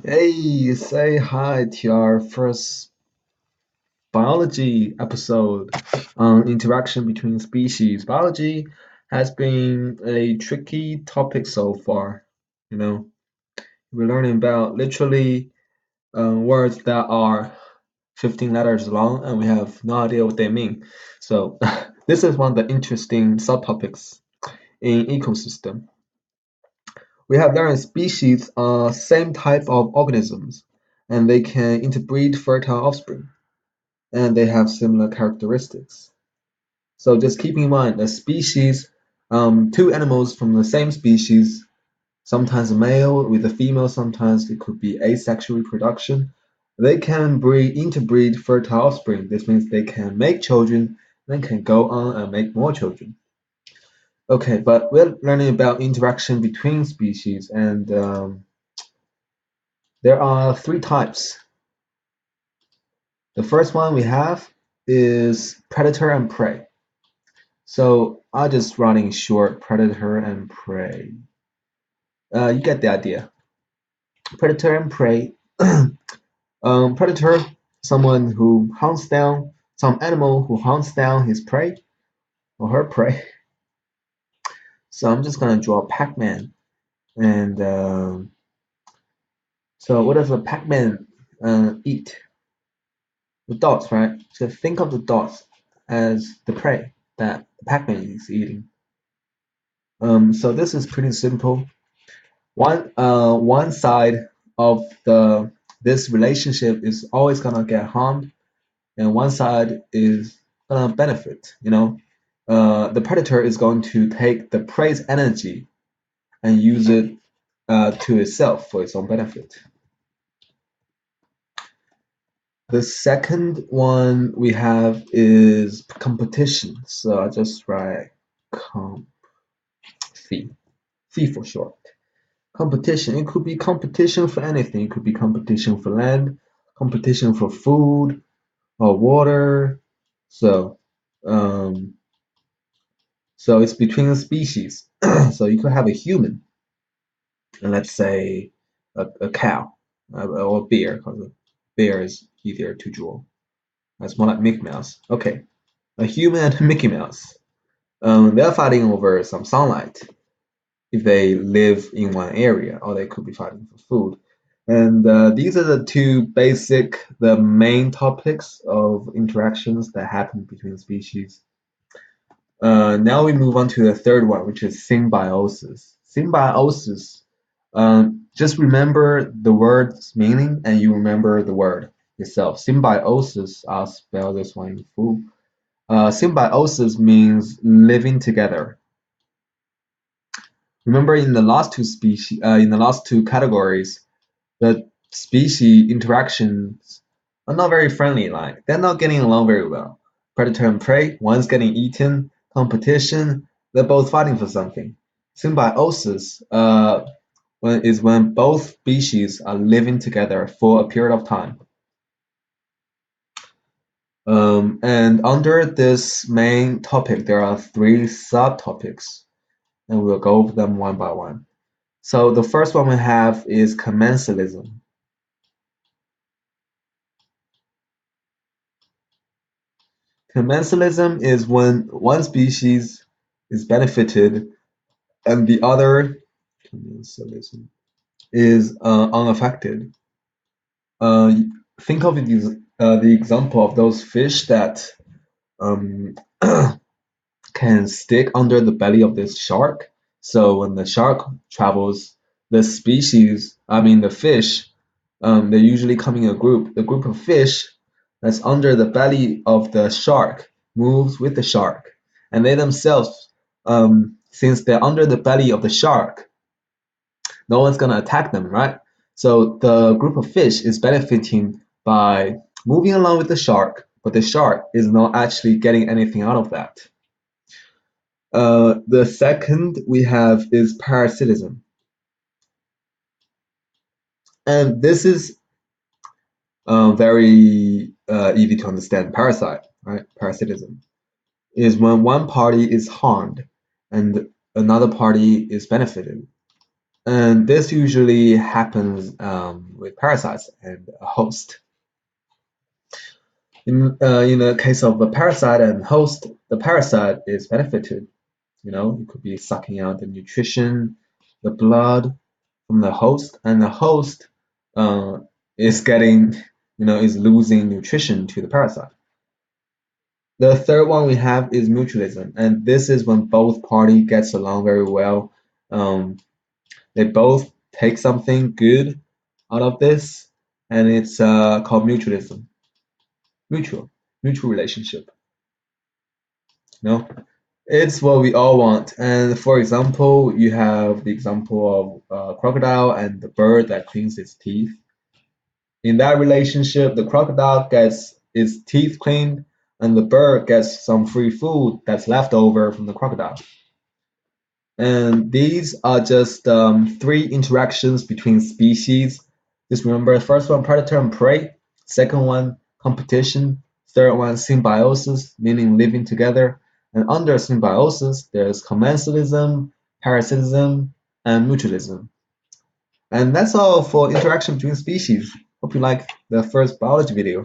Hey, say hi to our first biology episode on interaction between species. Biology has been a tricky topic so far. You know, we're learning about literally words that are 15 letters long and we have no idea what they mean. So, this is one of the interesting subtopics in ecosystem. We have learned species are same type of organisms and they can interbreed fertile offspring and they have similar characteristics. So just keep in mind the species, two animals from the same species, sometimes a male with a female, sometimes it could be asexual reproduction. They can interbreed fertile offspring. This means they can make children, then can go on and make more children. Okay, but we're learning about interaction between species, and there are three types. The first one we have is predator and prey. So I'll just run in short predator and prey. You get the idea. Predator and prey. Predator, someone who hunts down some animal who hunts down his prey or her prey. So I'm just gonna draw Pac-Man. And so what does a Pac-Man eat? The dots, right? So think of the dots as the prey that Pac-Man is eating. So this is pretty simple. One side of the this relationship is always gonna get harmed, and one side is gonna benefit. The predator is going to take the prey's energy and use it to itself for its own benefit. The second one we have is competition. So I just write comp C for short. Competition. It could be competition for anything. It could be competition for land, competition for food or water. So, um, so it's between the species. So you could have a human, and let's say a cow or a bear, because a bear is easier to draw. That's more like Mickey Mouse. Okay, a human and a Mickey Mouse. They're fighting over some sunlight if they live in one area, or they could be fighting for food. And these are the main topics of interactions that happen between species. Now we move on to the third one, which is symbiosis. Symbiosis, just remember the word's meaning and you remember the word itself. Symbiosis, I'll spell this one in full. Symbiosis means living together. Remember in the last two categories, the species interactions are not very friendly. Like they're not getting along very well. Predator and prey, one's getting eaten. Competition, they're both fighting for something. Symbiosis, is when both species are living together for a period of time. And under this main topic, there are three subtopics, and we'll go over them one by one. So the first one we have is commensalism. Commensalism is when one species is benefited and the other commensalism is unaffected. Uh, think of it as the example of those fish that um, can stick under the belly of this shark. So when the shark travels, the fish, they're usually coming in a group. The group of fish that's under the belly of the shark moves with the shark, and they themselves, since they're under the belly of the shark, no one's gonna attack them, right? So the group of fish is benefiting by moving along with the shark, but the shark is not actually getting anything out of that. The second we have is parasitism. And this is very easy to understand. Parasite, right? Parasitism is when one party is harmed and another party is benefited. And this usually happens with parasites and a host. In the case of a parasite and host, the parasite is benefited. It could be sucking out the nutrition, the blood from the host, and the host uh, is getting, is losing nutrition to the parasite. The third one we have is mutualism, and this is when both party gets along very well. Um, they both take something good out of this, and it's called mutualism, mutual, mutual relationship. You know, it's what we all want. And for example, you have the example of crocodile and the bird that cleans its teeth. In that relationship, the crocodile gets its teeth cleaned, and the bird gets some free food that's left over from the crocodile. And these are just three interactions between species. Just remember, first one, predator and prey. Second one, competition. Third one, symbiosis, meaning living together. And under symbiosis, there's commensalism, parasitism, and mutualism. And that's all for interaction between species. Hope you like the first biology video.